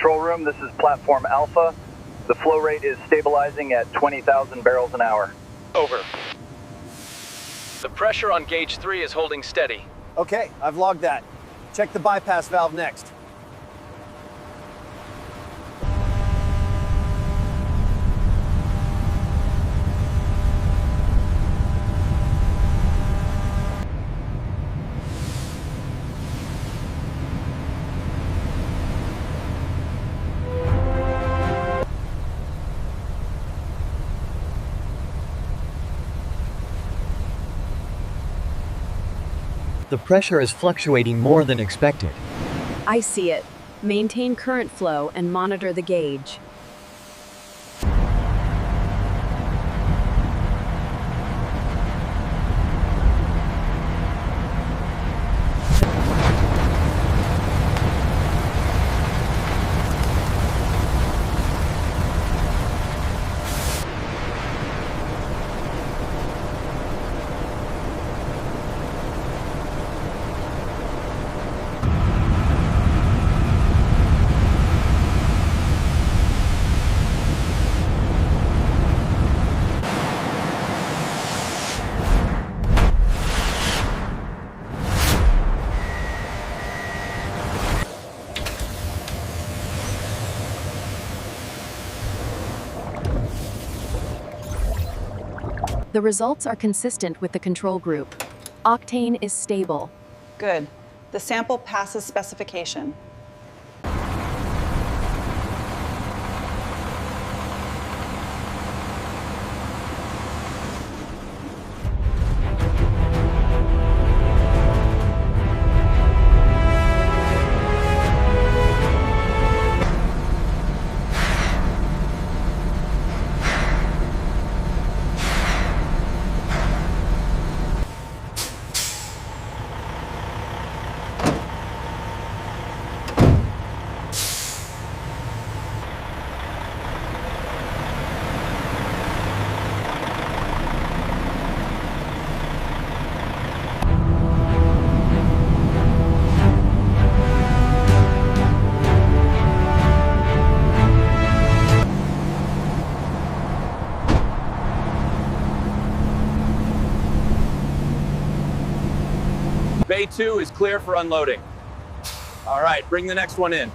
control room, this is platform Alpha. The flow rate is stabilizing at 20,000 barrels an hour. Over. The pressure on gauge 3 is holding steady. Okay, I've logged that. Check the bypass valve next. The pressure is fluctuating more than expected. I see it. Maintain current flow and monitor the gauge. The results are consistent with the control group. Octane is stable. Good. The sample passes specification. Bay 2 is clear for unloading. All right, bring the next one in.